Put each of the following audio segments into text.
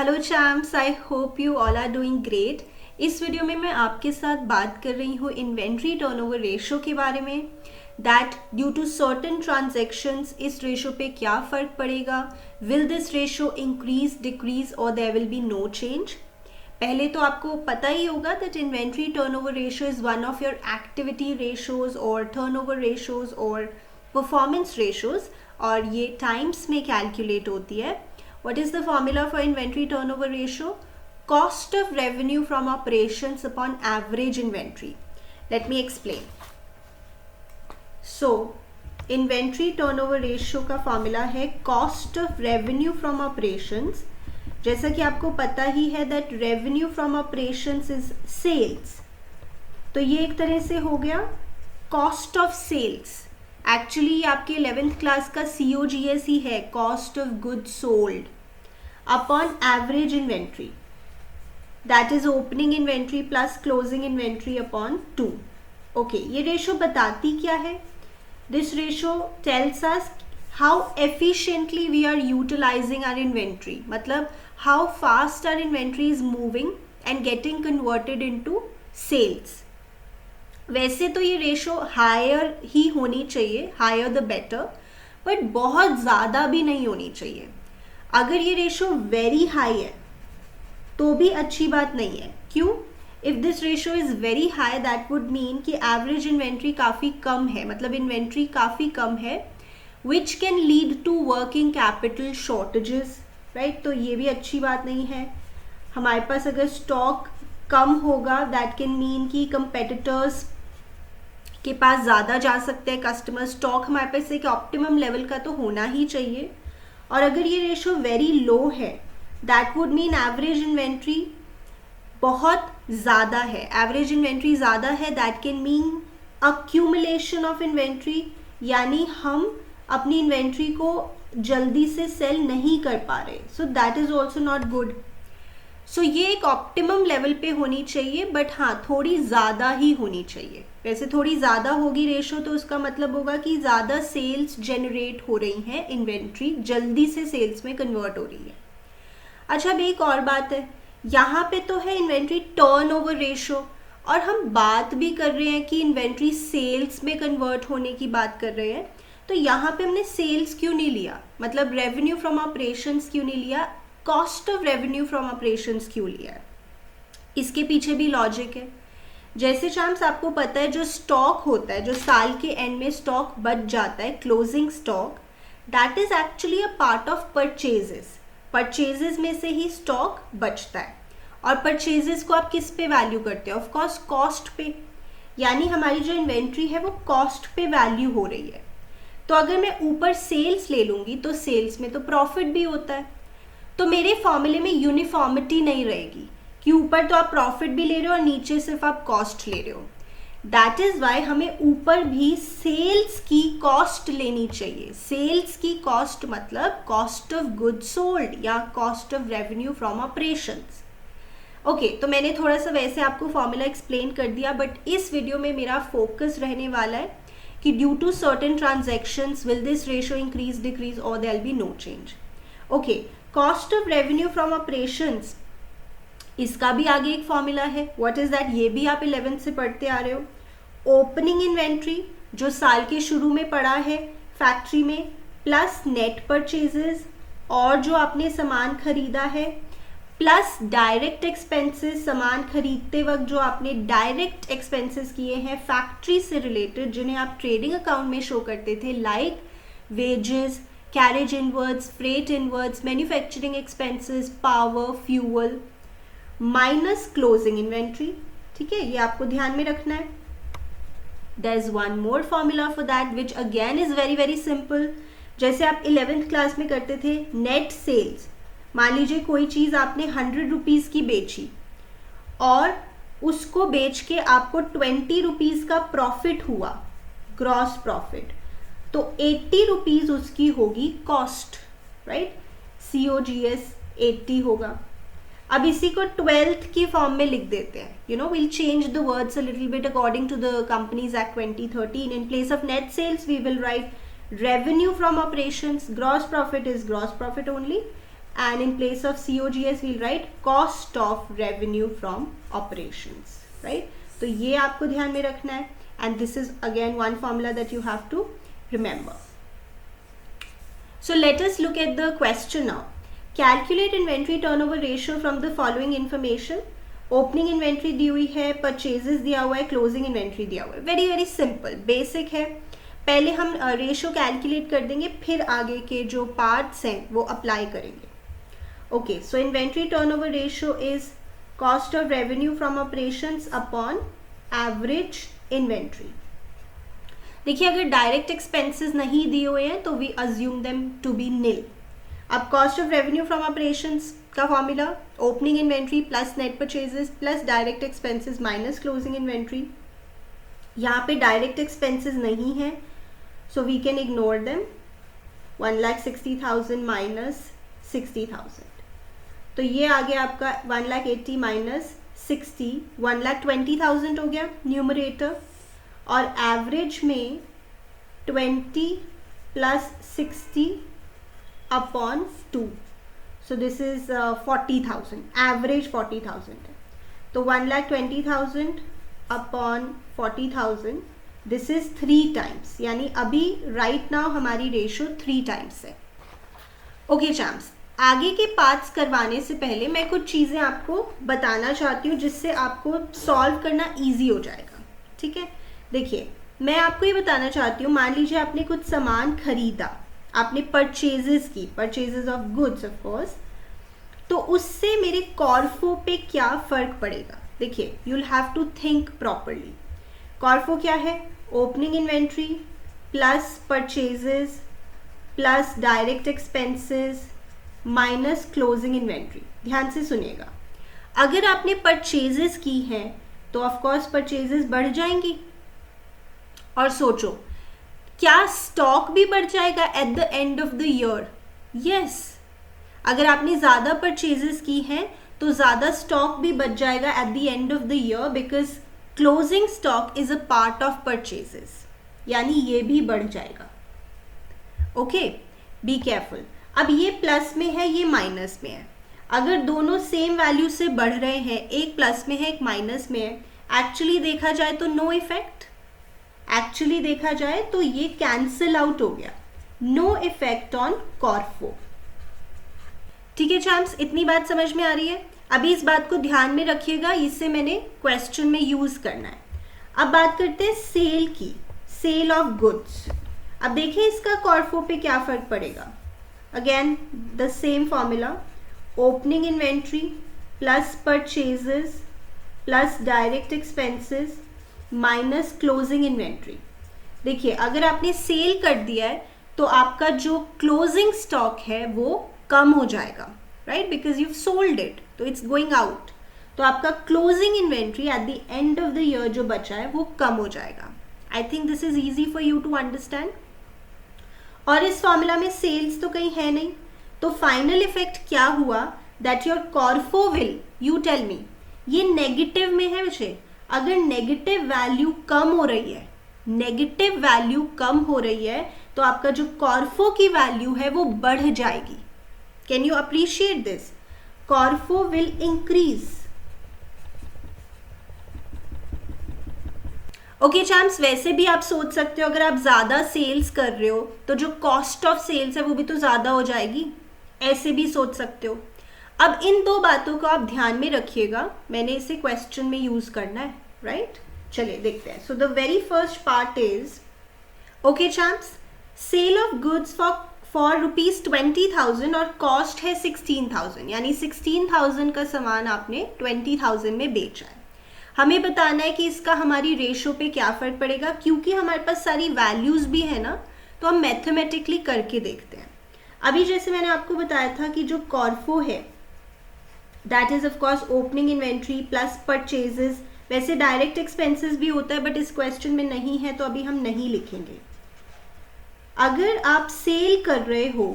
Hello champs, I hope you all are doing great. इस video में मैं आपके साथ बात कर रही हूँ इन्वेंट्री टर्नओवर रेशो के बारे में। That due to certain transactions इस रेशो पे क्या फ़र्क पड़ेगा, will this ratio increase decrease और there will be no change. पहले तो आपको पता ही होगा that inventory turnover ratio is one of your activity ratios और टर्नओवर रेशोज़ और परफॉर्मेंस रेशोज़, और ये टाइम्स में कैलकुलेट होती है। What is the formula for inventory turnover ratio? Cost of revenue from operations upon average inventory. Let me explain. So, inventory turnover ratio का formula है cost of revenue from operations. जैसा कि आपको पता ही है that revenue from operations is sales. तो ये एक तरह से हो गया cost of sales. एक्चुअली आपके 11th क्लास का COGS ही है, cost of goods sold upon average inventory, that is opening inventory plus closing inventory upon 2. Okay, ये रेशो बताती क्या है? This ratio tells us how efficiently we are utilizing our inventory, मतलब how fast our inventory is moving and getting converted into sales. वैसे तो ये ratio higher ही होनी चाहिए, हायर द बेटर, बट बहुत ज़्यादा भी नहीं होनी चाहिए। अगर ये रेशो वेरी हाई है तो भी अच्छी बात नहीं है। क्यों? If this ratio is very high that would mean कि एवरेज इन्वेंट्री काफ़ी कम है, मतलब इन्वेंट्री काफ़ी कम है, which can lead to working capital shortages, right. तो ये भी अच्छी बात नहीं है। हमारे पास अगर स्टॉक कम होगा दैट कैन मीन कि कंपेटिटर्स के पास ज़्यादा जा सकते हैं कस्टमर। स्टॉक हमारे पास एक ऑप्टिमम लेवल का तो होना ही चाहिए। और अगर ये रेशो वेरी लो है that would mean average inventory बहुत ज़्यादा है। एवरेज इन्वेंट्री ज़्यादा है that can mean accumulation of inventory, यानी हम अपनी इन्वेंट्री को जल्दी से सेल नहीं कर पा रहे। So that is also not good. So ये एक ऑप्टिमम लेवल पे होनी चाहिए, बट हाँ थोड़ी ज़्यादा ही होनी चाहिए। वैसे थोड़ी ज़्यादा होगी रेशो तो उसका मतलब होगा कि ज़्यादा सेल्स जनरेट हो रही हैं, इन्वेंट्री जल्दी से सेल्स में कन्वर्ट हो रही है। अच्छा, अब एक और बात है, यहाँ पे तो है इन्वेंट्री टर्नओवर रेशो और हम बात भी कर रहे हैं कि इन्वेंट्री सेल्स में कन्वर्ट होने की बात कर रहे हैं। तो यहाँ पे हमने सेल्स क्यों नहीं लिया, मतलब रेवेन्यू फ्रॉम ऑपरेशंस क्यों नहीं लिया, cost of revenue from operations क्यों लिया है? इसके पीछे भी लॉजिक है। जैसे चांस आपको पता है जो स्टॉक होता है, जो साल के एंड में स्टॉक बच जाता है, closing stock, that is actually a part of purchases. Purchases में से ही स्टॉक बचता है, और परचेजेस को आप किस पे वैल्यू करते हो? ऑफ कोर्स कॉस्ट पे, यानी हमारी जो इन्वेंट्री है वो कॉस्ट पे वैल्यू हो रही है। तो अगर मैं ऊपर सेल्स ले लूँगी तो सेल्स में तो प्रॉफिट भी होता है। तो मेरे फॉर्मूले में यूनिफॉर्मिटी नहीं रहेगी कि ऊपर तो आप प्रॉफिट भी ले रहे हो और नीचे सिर्फ आप कॉस्ट ले रहे हो। दैट इज वाई हमें ऊपर भी सेल्स की कॉस्ट लेनी चाहिए। सेल्स की कॉस्ट मतलब कॉस्ट ऑफ गुड्स सोल्ड या cost of revenue from operations. Okay, तो मैंने थोड़ा सा वैसे आपको फॉर्मूला एक्सप्लेन कर दिया, बट इस वीडियो में मेरा फोकस रहने वाला है कि due to certain transactions will this ratio increase decrease और there will be no change. Okay, cost of revenue from operations, इसका भी आगे एक फॉर्मूला है। What is that? ये भी आप 11th से पढ़ते आ रहे हो। ओपनिंग इन्वेंट्री जो साल के शुरू में पड़ा है फैक्ट्री में, प्लस नेट परचेजेस और जो आपने सामान खरीदा है, प्लस डायरेक्ट एक्सपेंसेस, सामान खरीदते वक्त जो आपने डायरेक्ट एक्सपेंसेस किए हैं फैक्ट्री से रिलेटेड, जिन्हें आप ट्रेडिंग अकाउंट में शो करते थे, like wages, carriage inwards, freight inwards, manufacturing expenses, power, fuel, minus closing inventory. ठीक है, ये आपको ध्यान में रखना है। There is one more formula for that which again is very very simple. जैसे आप 11th क्लास में करते थे नेट सेल्स। मान लीजिए कोई चीज़ आपने 100 रुपीज़ की बेची और उसको बेच के आपको 20 रुपीज़ का प्रॉफिट हुआ, ग्रॉस प्रॉफिट, तो 80 रुपीज़ उसकी होगी कॉस्ट, राइट। COGS 80 होगा। अब इसी को 12th की फॉर्म में लिख देते हैं। You know, will change the words a little bit according to the companies act 2013। In place of net sales we will write revenue from operations, gross profit is gross profit only, and in place of COGS we'll write cost of revenue from operations, right? तो ये आपको ध्यान में रखना है, and this is again one formula that you have to remember. So let us look at the question now. Calculate inventory turnover ratio from the following information. Opening inventory दी हुई है, परचेजेस दिया हुआ है, क्लोजिंग इन्वेंट्री दिया हुआ है. Very very simple, basic है. पहले हम रेशियो कैलकुलेट कर देंगे, फिर आगे के जो पार्ट्स हैं वो अप्लाई करेंगे. Okay, so inventory turnover ratio is cost of revenue from operations upon average inventory. देखिए, अगर डायरेक्ट एक्सपेंसेस नहीं दिए हुए हैं तो we assume them to be nil. अब cost of revenue from operations का formula opening inventory plus net purchases plus direct expenses minus closing inventory. यहाँ पे डायरेक्ट एक्सपेंसेस नहीं है, so we can ignore them. 1,60,000 minus 60,000, तो ये आ गया आपका 1,80,000 माइनस 60, 1,20,000 हो गया न्यूमरेटर. और एवरेज में 20 plus 60 upon 2, so this is 40,000, average 40,000 है. तो 1,20,000 अपॉन 40,000, this is 3 times, यानी अभी right now हमारी रेशो 3 times है. ओके चैम्प्स, आगे के पार्ट्स करवाने से पहले मैं कुछ चीज़ें आपको बताना चाहती हूँ जिससे आपको सॉल्व करना ईजी हो जाएगा. ठीक है, देखिए मैं आपको ये बताना चाहती हूँ, मान लीजिए आपने कुछ सामान खरीदा, आपने purchases of goods of course, तो उससे मेरे कॉर्फो पे क्या फर्क पड़ेगा. देखिए, you will have to think properly. CORFO क्या है? Opening inventory plus purchases plus direct expenses minus closing inventory. ध्यान से सुनिएगा, अगर आपने परचेजेस की हैं तो ऑफ कोर्स परचेजेस बढ़ जाएंगी. और सोचो, क्या स्टॉक भी बढ़ जाएगा eight the end of the year? Yes, अगर आपने ज़्यादा परचेजेस की हैं तो ज़्यादा स्टॉक भी बच जाएगा eight the end of the year, because closing stock is a part of purchases, यानी ये भी बढ़ जाएगा. Okay, be careful. अब ये प्लस में है, ये माइनस में है. अगर दोनों सेम वैल्यू से बढ़ रहे हैं, एक प्लस में है एक माइनस में है, एक्चुअली देखा जाए तो नो इफेक्ट. एक्चुअली देखा जाए तो ये कैंसिल आउट हो गया, नो इफेक्ट ऑन कॉर्फो. ठीक है चैम्प्स, इतनी बात समझ में आ रही है. अभी इस बात को ध्यान में रखिएगा, इससे मैंने क्वेश्चन में यूज करना है. अब बात करते हैं सेल की, सेल ऑफ गुड्स. अब देखिए इसका कॉर्फो पे क्या फर्क पड़ेगा. Again the same formula, opening inventory plus purchases plus direct expenses minus closing inventory. देखिए, अगर आपने सेल कर दिया है तो आपका जो क्लोजिंग स्टॉक है वो कम हो जाएगा, right, because you sold it, तो इट्स गोइंग आउट. तो आपका closing inventory at the end of the year जो बचा है वो कम हो जाएगा. I think this is easy for you to understand. और इस फॉर्मूला में सेल्स तो कहीं है नहीं, तो फाइनल इफेक्ट क्या हुआ, that your CORFO will, you tell me, ये नेगेटिव में है बच्चे. अगर नेगेटिव वैल्यू कम हो रही है, नेगेटिव वैल्यू कम हो रही है, तो आपका जो कॉर्फो की वैल्यू है वो बढ़ जाएगी. Can you appreciate this? CORFO will increase. Okay champs, वैसे भी आप सोच सकते हो, अगर आप ज्यादा सेल्स कर रहे हो तो जो कॉस्ट ऑफ सेल्स है वो भी तो ज्यादा हो जाएगी. ऐसे भी सोच सकते हो. अब इन दो बातों को आप ध्यान में रखिएगा, मैंने इसे क्वेश्चन में यूज करना है, राइट. चलिए देखते हैं. So the very first part is, okay champs, sale of goods for ₹20,000 और कॉस्ट है 16,000, यानी 16,000 का सामान आपने 20,000 में बेचा है. हमें बताना है कि इसका हमारी रेशो पे क्या फर्क पड़ेगा. क्योंकि हमारे पास सारी वैल्यूज भी है ना, तो हम मैथमेटिकली करके देखते हैं. अभी जैसे मैंने आपको बताया था कि जो कॉर्फो है that is of course opening inventory plus purchases. वैसे डायरेक्ट एक्सपेंसेस भी होता है, बट इस क्वेश्चन में नहीं है तो अभी हम नहीं लिखेंगे. अगर आप सेल कर रहे हो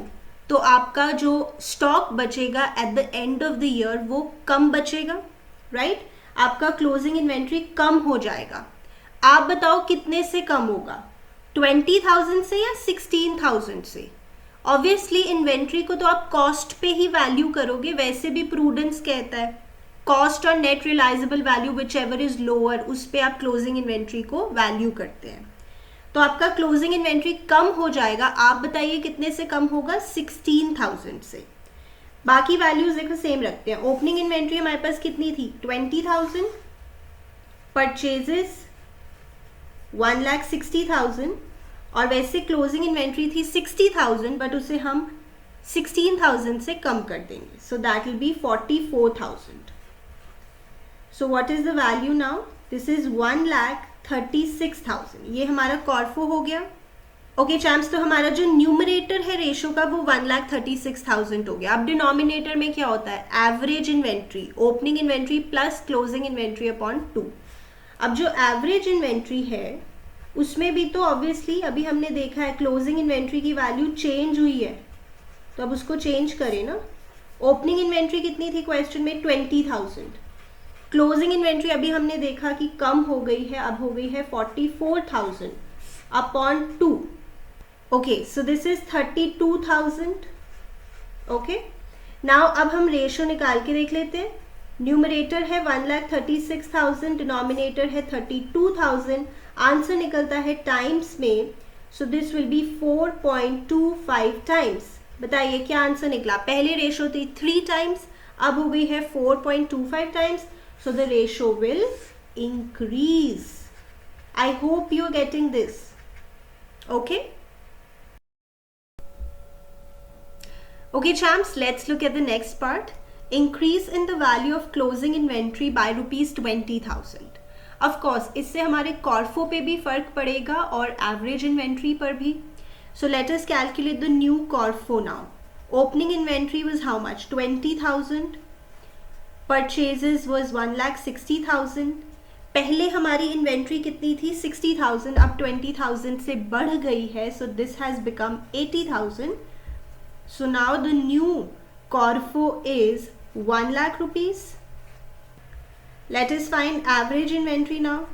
तो आपका जो स्टॉक बचेगा eight the end of the year वो कम बचेगा, राइट. आपका क्लोजिंग इन्वेंट्री कम हो जाएगा. आप बताओ कितने से कम होगा, 20,000 से या 16,000 से? ऑब्वियसली इन्वेंट्री को तो आप कॉस्ट पे ही वैल्यू करोगे, वैसे भी प्रूडेंस कहता है कॉस्ट और net realisable value whichever is lower, उस पे आप क्लोजिंग इन्वेंट्री को वैल्यू करते हैं। तो आपका क्लोजिंग इन्वेंट्री कम हो जाएगा, आप बताइए कितने से कम होगा, 16,000 से। बाकी वैल्यूज देखो सेम रखते हैं। ओपनिंग इन्वेंट्री हमारे पास कितनी थी, 20,000, परचेजेस 1,60,000, और वैसे क्लोजिंग इन्वेंट्री थी 60,000, बट उसे हम 16,000 से कम कर देंगे, so that will be 44,000। So what is the value now, this is 1,36,000। ये हमारा कॉर्फो हो गया। ओके चैम्प्स, तो हमारा जो न्यूमरेटर है रेशो का वो 1,36,000 हो गया। अब डिनोमिनेटर में क्या होता है, average inventory, opening inventory plus closing inventory upon 2। अब जो एवरेज इन्वेंट्री है उसमें भी तो ऑब्वियसली अभी हमने देखा है क्लोजिंग इन्वेंट्री की वैल्यू चेंज हुई है, तो अब उसको चेंज करें ना। ओपनिंग इन्वेंट्री कितनी थी क्वेश्चन में, 20,000। क्लोजिंग इन्वेंट्री अभी हमने देखा कि कम हो गई है, अब हो गई है 44,000 upon 2। Okay, so this is 32,000। Okay, now अब हम रेशो निकाल के देख लेते हैं। न्यूमरेटर है 1,36,000, डिनोमिनेटर है 32,000, आंसर निकलता है टाइम्स में, so this will be 4.25 times. बताइए क्या आंसर निकला, पहले रेशो थी 3 टाइम्स, अब हो गई है 4.25 times, so the ratio will increase. I hope you are getting this. Okay, okay champs, let's look at the next part. Increase in the value of closing inventory by rupees 20,000. Of course, इससे हमारे कॉर्फो पे भी फर्क पड़ेगा और average inventory पर भी। So let us calculate the new corfo now. Opening inventory was how much, 20,000. Purchases was 1,60,000. पहले हमारी इन्वेंट्री कितनी थी, 60,000, अब 20,000 से बढ़ गई है, so this has become 80,000. So now the new Corfo is 1 lakh rupees. Let us find average inventory now.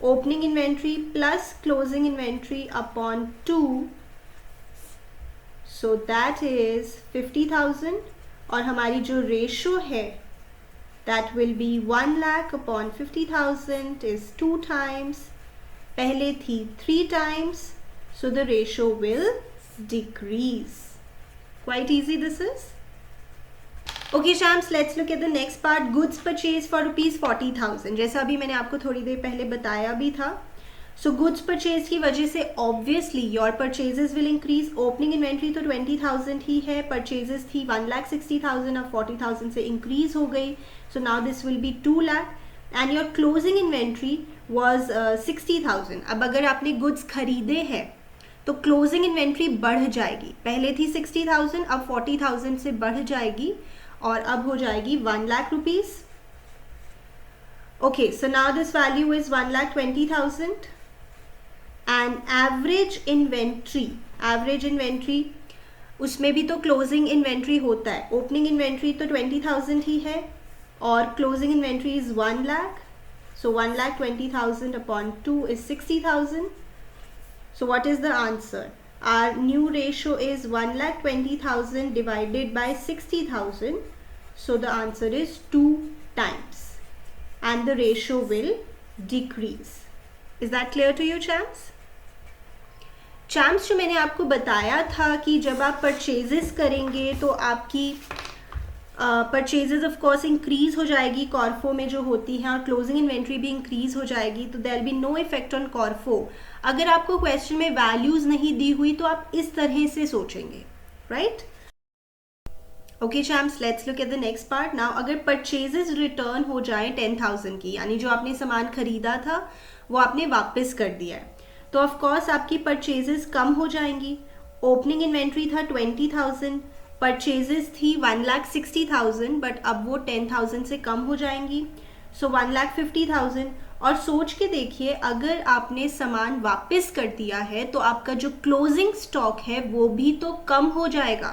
Opening inventory plus closing inventory upon 2. So that is 50,000. और हमारी जो ratio है that will be 1 lakh upon 50,000 is 2 times. पहले थी 3 times. So the ratio will decrease. Quite easy this is. Okay champs, let's look at the next part. Goods purchased for rupees 40,000. जैसा अभी मैंने आपको थोड़ी देर पहले बताया भी था। So goods purchase की वजह से obviously your purchases will increase. Opening inventory तो 20,000 ही है, purchases थी 1,60,000, अब 40,000 से increase हो गई. So now this will be 2 lakh and your closing inventory was 60,000. अब अगर आपने goods खरीदे हैं तो क्लोजिंग इन्वेंट्री बढ़ जाएगी, पहले थी 60,000, अब 40,000 से बढ़ जाएगी और अब हो जाएगी 1 lakh rupees. Okay, so now this value is 1,20,000 and average inventory उसमें भी तो क्लोजिंग इन्वेंट्री होता है। ओपनिंग इन्वेंट्री तो 20,000 ही है और closing inventory is 1 lakh, so 1,20,000 upon 2 is 60,000. So what is the answer? Our new ratio is 1,20,000 divided by 60,000. So the answer is 2 times and the ratio will decrease. Is that clear to you champs? Champs, जो मैंने आपको बताया था कि जब आप purchases करेंगे तो आपकी परचेजेस ऑफ कोर्स इंक्रीज हो जाएगी कॉर्फो में जो होती है और क्लोजिंग इन्वेंट्री भी इंक्रीज हो जाएगी, तो there be no effect on CORFO. अगर आपको क्वेश्चन में वैल्यूज नहीं दी हुई तो आप इस तरह से सोचेंगे, right? Okay champs, let's look at the next part now. अगर परचेजेस रिटर्न हो जाए 10,000 की, यानी जो आपने सामान खरीदा था वो आपने वापस कर दिया है, तो ऑफ कोर्स आपकी परचेजेस कम हो जाएंगी। ओपनिंग इन्वेंट्री था 20,000, परचेजेस थी 1,60,000, बट अब वो 10,000 से कम हो जाएंगी, सो 1,50,000। और सोच के देखिए, अगर आपने सामान वापस कर दिया है तो आपका जो क्लोजिंग स्टॉक है वो भी तो कम हो जाएगा।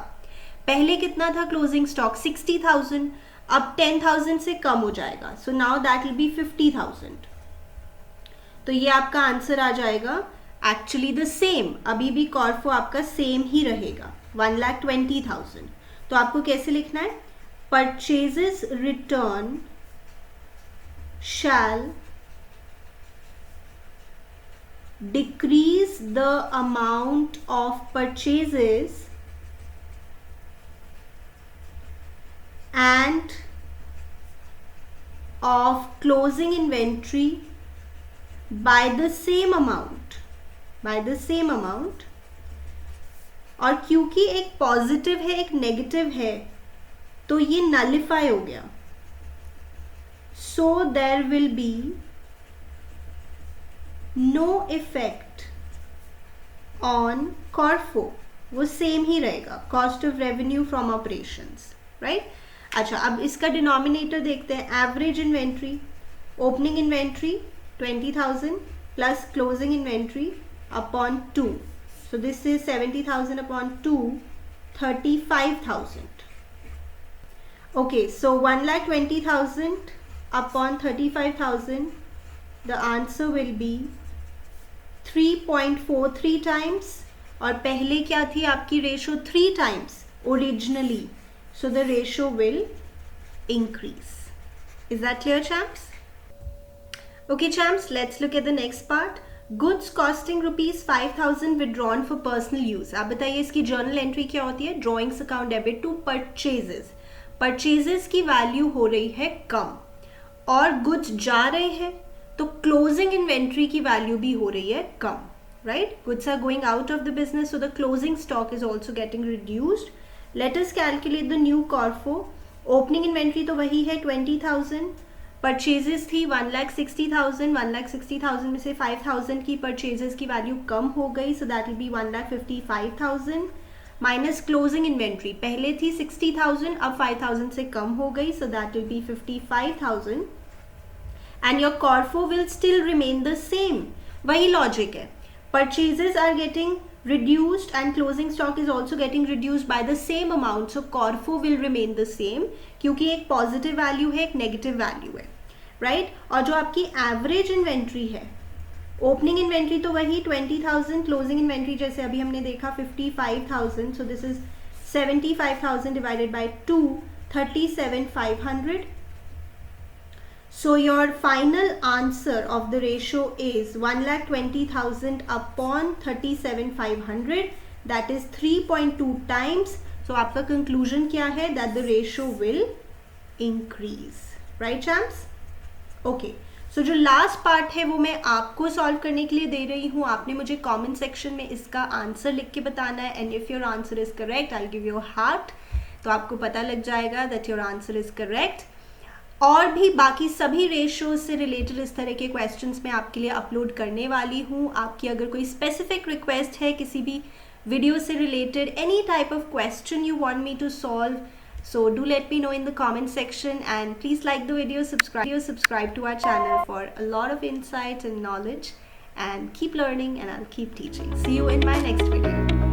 पहले कितना था क्लोजिंग स्टॉक, 60,000, अब 10,000 से कम हो जाएगा, so now that will be 50,000। तो ये आपका आंसर आ जाएगा एक्चुअली द सेम, अभी भी कॉर्फो आपका सेम ही रहेगा 1,20,000। तो आपको कैसे लिखना है, purchases return shall decrease the amount of purchases and of closing inventory by the same amount, और क्योंकि एक पॉजिटिव है एक नेगेटिव है तो ये नलिफाई हो गया, so there will be no effect on CORFO, वो सेम ही रहेगा, cost of revenue from operations, right. अच्छा, अब इसका डिनोमिनेटर देखते हैं, average inventory, opening inventory 20,000 plus closing inventory upon 2, so this is 70,000 upon 2, 35,000. Okay, so 1,20,000 upon 35,000, the answer will be 3.43 times, और पहले क्या थी आपकी ratio 3 times originally, so the ratio will increase. Is that clear, champs? Okay, champs, let's look at the next part. Goods costing ₹5,000 withdrawn for personal use. आप बताइए इसकी journal entry क्या होती है, drawings account debit to purchases. Purchases की value हो रही है कम और गुड्स जा रहे हैं, तो क्लोजिंग इन्वेंट्री की वैल्यू भी हो रही है कम, right. Goods are going out of the business, so the closing stock is also getting reduced. Let us calculate the new CORFO. Opening inventory तो वही है 20,000, परचेजेस थी 1,60,000, 1,60,000 में से 5,000 की परचेजेस की वैल्यू कम हो गई, so that will be 1,55,000 minus closing inventory, पहले थी 60,000 अब 5,000 से कम हो गई, so that will be 55,000 and your Corfo will still remain the same. वही लॉजिक है, purchases are getting reduced and closing stock is also getting reduced by the same amount, so Corfo will remain the same क्योंकि एक positive value है एक negative value है, right. और जो आपकी एवरेज इन्वेंट्री है, ओपनिंग इन्वेंट्री तो वही 20,000, क्लोजिंग इन्वेंट्री जैसे अभी हमने देखा 55,000, so this is 75,000 divided by 2, 37,500. So your final answer of the ratio is 1,20,000 upon 37,500, that is 3.2 times. So आपका conclusion क्या है, that the ratio will increase, right champs? Okay, so जो last part है वो मैं आपको solve करने के लिए दे रही हूँ, आपने मुझे comment section में इसका answer लिख के बताना है, and if your answer is correct, I'll give you a heart, तो आपको पता लग जाएगा that your answer is correct। और भी बाकी सभी रेशियोज से रिलेटेड इस तरह के क्वेश्चंस मैं आपके लिए अपलोड करने वाली हूँ। आपकी अगर कोई स्पेसिफिक रिक्वेस्ट है किसी भी वीडियो से related, any type of question you want me to solve, so do let me know in the comment section and please like the video, subscribe to our channel for a lot of insights and knowledge, and keep learning and I'll keep teaching. See you in my next video.